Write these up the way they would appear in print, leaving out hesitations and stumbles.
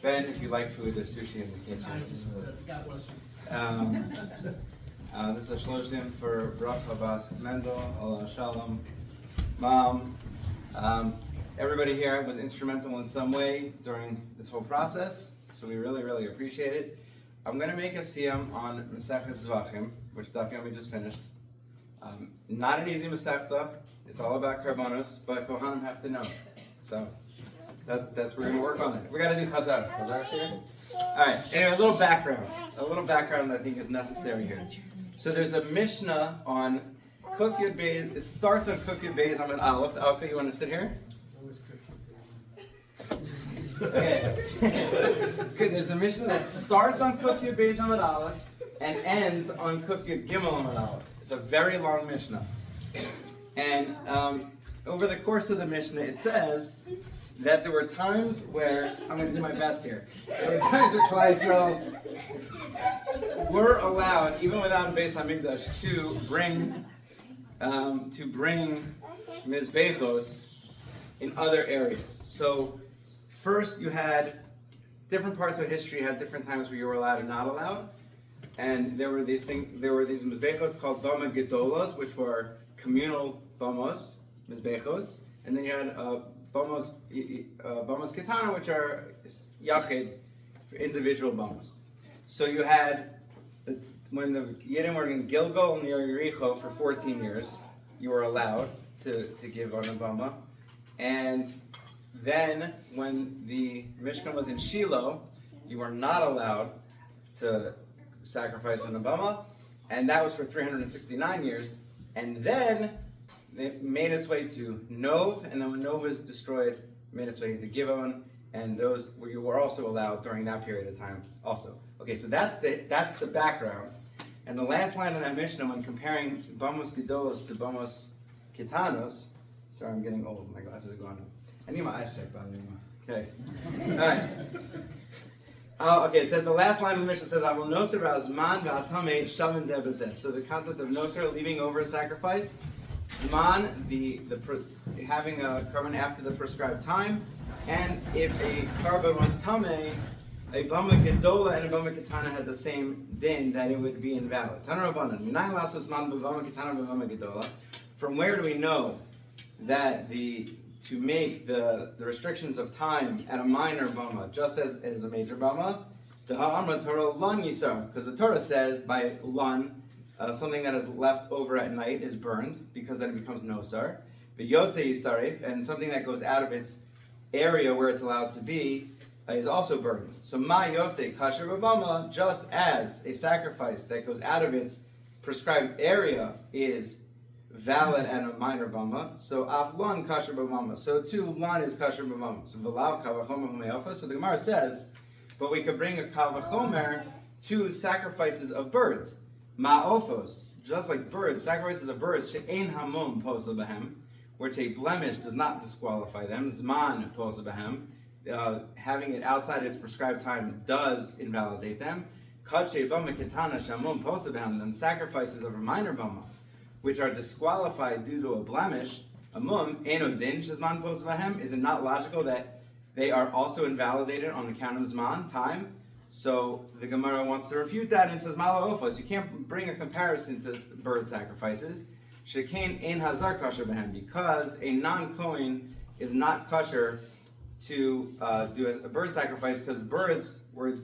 Ben, if you like food, there's sushi in the kitchen. God bless you. This is a Shloshim for Bracha Bas Mendel, Allah Shalom. Mom, everybody here was instrumental in some way during this whole process, so we really, really appreciate it. I'm going to make a Siyum on Meseches Zevachim, which Daf Yomi just finished. Not an easy Masechta, it's all about karbonos, but Kohanim have to know. So that's what we're going to work on it. We got to do Chazar. Chazar here? Alright, anyway, a little background that I think is necessary here. So there's a Mishnah on Kuf Yud Beis. It starts on Kuf Yud Beis Amud Aleph. Alka, you want to sit here? Okay. Good. There's a Mishnah that starts on Kuf Yud Beis Amud Aleph and ends on Kuf Yud Gimel Amud Aleph. It's a very long Mishnah. And over the course of the Mishnah, it says that there were times where, I'm going to do my best here, there were times where Klal Yisrael were allowed, even without Beis HaMikdash, to bring Mizbechos in other areas. So first you had different parts of history had different times where you were allowed and not allowed. And there were these Mizbechos called Bama Gedolos, which were communal Bamos, Mizbechos. And then you had Bamos Ketana, which are Yachid, for individual Bamos. So you had, when the Yidden were in Gilgal near Yericho for 14 years, you were allowed to give on a Bama. And then when the Mishkan was in Shiloh, you were not allowed to sacrifice on a Bama. And that was for 369 years. And then it made its way to Nov, and then when Nov was destroyed, it made its way to Givon, and those where you were also allowed during that period of time also. Okay, so that's the background. And the last line of that Mishnah, when comparing Bamos Gedolos to Bamos Ketanos, sorry, I'm getting old, my glasses are gone. I need my eyes checked, by the way. Okay. Alright. Okay, it said the last line of the Mishnah says, "Avol noser v'azman v'atamei shaven zeh b'zeh." So the concept of noser, leaving over a sacrifice, zman, having a carbon after the prescribed time, and if a carbon was tamei, a bama gedola and a bama ketana had the same din, that it would be invalid. Taner Rabbanan, minay lasos zman b'bama ketana b'bama gedola. From where do we know that to make the restrictions of time at a minor bama just as a major bama? The ha'amra Torah lan yisar, because the Torah says by lan, something that is left over at night is burned, because then it becomes nosar. But yotze yisarif, and something that goes out of its area where it's allowed to be, is also burned. So ma yotze kasher b'bama, just as a sacrifice that goes out of its prescribed area is valid and a minor bama, so af lan kasher b'bama, so too lan is kasher b'bama. So v'lav kavachomer humeofa. So the Gemara says, but we could bring a kavachomer to sacrifices of birds. Ma'ofos, just like birds, sacrifices of birds, she'ein hamum posel b'hem, which a blemish does not disqualify them. Zman posel b'hem, having it outside its prescribed time does invalidate them. Kache bama ketana shamum posel b'hem, then sacrifices of a minor bama, which are disqualified due to a blemish, amum eno din shezman posel b'hem. Is it not logical that they are also invalidated on account of zman, time? So the Gemara wants to refute that and says, Mala ofos, you can't bring a comparison to bird sacrifices. Shekain ein hazar kasher b'hem, because a non-Kohen is not kosher to do a bird sacrifice, because birds were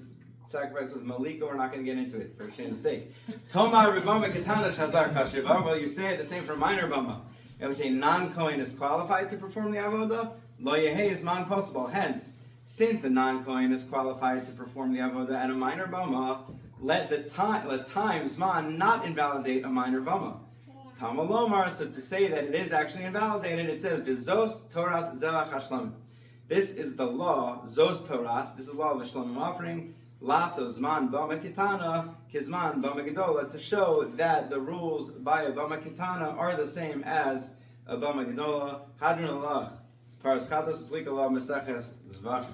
sacrificed with malika. We're not going to get into it for shame's sake. Tomar ribama ketana shazar kasher b'hem. Well, you say the same for minor bama, in which a non-Kohen is qualified to perform the avodah. Lo yehei is man possible. Hence, since a non-Kohen is qualified to perform the avodah and a minor bama, let time zman not invalidate a minor bama. Tama lomar, so to say that it is actually invalidated, it says v'zos toras zevach hashlamim. This is the law, zos toras. This is the law of the shlamim offering. Laso zman bama kitana kizman bama gedola, to show that the rules by a bama kitana are the same as a bama gedola. Hadron alach. Paraschatos is legal law Meseches Zevachim.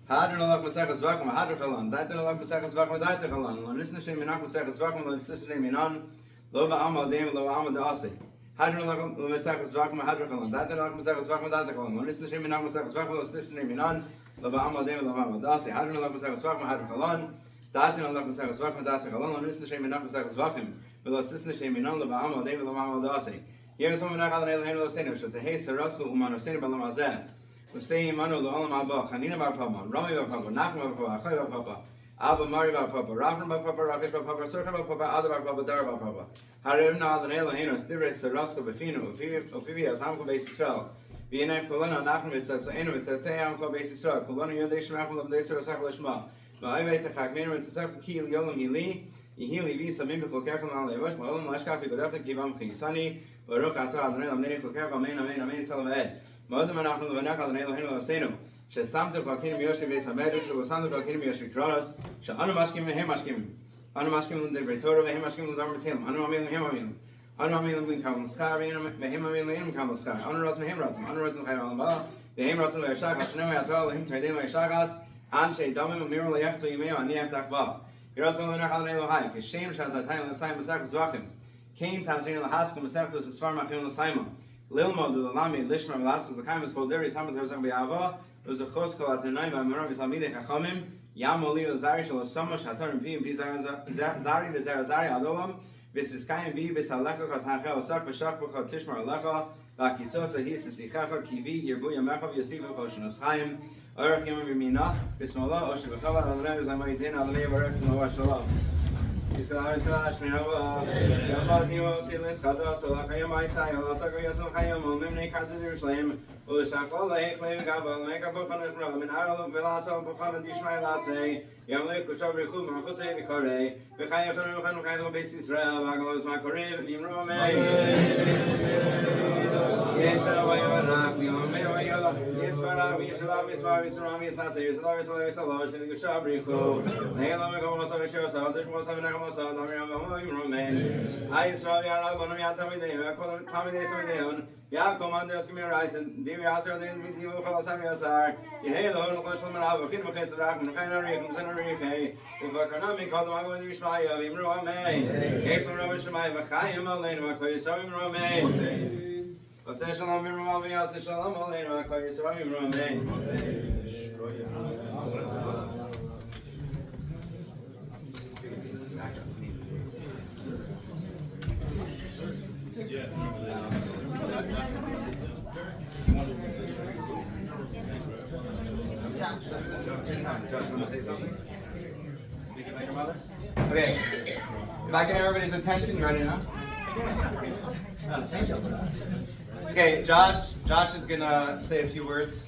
Hadron alach Meseches Zevachim. Hadron chalan. Daiten alach Meseches Zevachim. Daiten chalan. Lo nisna shem minach Meseches Zevachim. Lo nisna shem minan. Lo va'amal deim. Lo va'amal da'aseh. Hadron Meseches Zevachim Hadron Daten Meseches Zevachim Daten Lo Nisna Shem Minan Meseches Zevachim Lo Sisne Minan Lo Ba'amal Dem Lo Ba'amal Dasi Hadron Meseches Zevachim Hadron Daten Meseches Zevachim Daten Lo Nisna Shem Minan Meseches Zevachim Lo Sisne Shem Minan Lo Ba'amal Dem Lo Ba'amal Dasi Yer Som Menach Al Neil Lo Senu Shot Tehei Sarasku Uman Senu Balam Azeh Lo Sei Manu Lo Olam Abba Chanina Bar Papa Rami Bar Papa Nachman Bar Papa Achay Bar Papa Abba Mari Bar Papa Rafan Bar Papa Rakesh Bar Papa Surka Bar Papa Ada Bar Papa Dar Bar Papa Harivna Al Neil Lo Stivre Sarasku Befinu Ufivi Azamko Beis Yisrael V'yinay Kolana Nachman Mitzat Enu Mitzat Amko Beis Yisrael Kolana Yodei Shemachol Lam Deis Rasach Lishma V'ayvei Techakmenu Mitzat Ki Yolam Hili Yihili Vi Samim B'Kolkechel Al Levosh L'Olam Lashkach B'Godavta Kivam Chisani Baruch Atah Adonai Lamnei Kolkechel Amen Amen Amen Salam Ed Modem Anachnu L'Vanach Adonai Eloheinu L'Osenu Shesamtu Kalkinim Yoshim Beis Hamedrash Shesamtu Kalkinim Yoshim Kronos She'anu Mashkim V'hem Mashkim Anu Mashkim L'Devrei Torah V'hem Mashkim L'Dvar Matim Anu Amim V'hem Amim Anu Amim L'Kam L'Schar V'hem Amim L'Im Kam L'Schar Anu Rosim V'hem Rosim Anu Rosim L'Chayim Alam Ba V'hem Rosim L'Yashachas Shneim Yatol L'Him Tzaydim L'Yashachas An Shei Damim U'Mir L'Yachzu Yimeo Ani Avtak Ba Yerosim L'Nach Adonai Elohai Kishem Shazatayim L'Sayim Meseches Zevachim Kain Tazrin L'Haskim Meseches Esfar Machim L'Sayim Lilmod L'Lami Lishma L'Laskim L'Kayim L'Skol Deri Samat L'Hozak B'Yava L'Zechos Kol Atenai V'Amarav V'Samidei Chachamim Yamoli L'Zari Shal Somo Shatarim Pi Zari V'Zer Zari Adolam V'Siskayim Bi V'Salecha Chatancha Osak V'Shach B'Cha Tishmar Alecha V'Akitzos Ahi Sisichacha Kivi Yirbu Yamecha V'Yosif V'Choshenos Chaim Orach Yom B'Mina B'Smola Oshe V'Chala Adonai V'Zamayitena Adonai Barak Zemawa Shalom Yisrael Yisrael Shmirava Yavad Nimo Silis Chada Solach Yom Aisai Olasak Yosel Chayom Olmimnei Kartas Yerushalayim Ulishakol Leich Levi Gabal Meka Bukhan Eshra Min Arol Velasal Bukhan Dishmai Lasei Yom Leich Kushav Richu Machusei Vikorei V'Chayim Chanu V'Chanu Chayim Beis Yisrael V'Agalos Makorim Nimru Amei Yeshua Vayorach Yom Mei Vayorach Yisparach Yishlav Yisvar Yisram Yislasei Yisalav Yisalav Yisalav Shnevi Kushav Richu Ne'elam Mekom Mosav Yishosah Dishmosah V'Nacham Mosav Damiram V'Holim Romein Ay Yisrael Yarad Bonam Yatamidei V'Kol Tamidei Samideon Yaakov Andres Kimirais and Divi Asar Din Vizivu Chalasam Yasar Yehei Lohon L'Koshel Merav V'Chid V'Ches Rach V'Nchayin Arich V'Chen Arichei V'Vakarnam Mikol D'Magod V'Yishmaya V'Imru Amei Yeshua Rabbi Shemai V'Chayim Aleinu V'Koy Yisrael Imru Amei V'Sei Shalom V'Imru V'Yasei Shalom Aleinu V'Koy Yisrael Imru Amei Want to say something? Speaking like your mother? Okay. If I get everybody's attention, you ready now? Oh, thank you. Okay, Josh is gonna say a few words.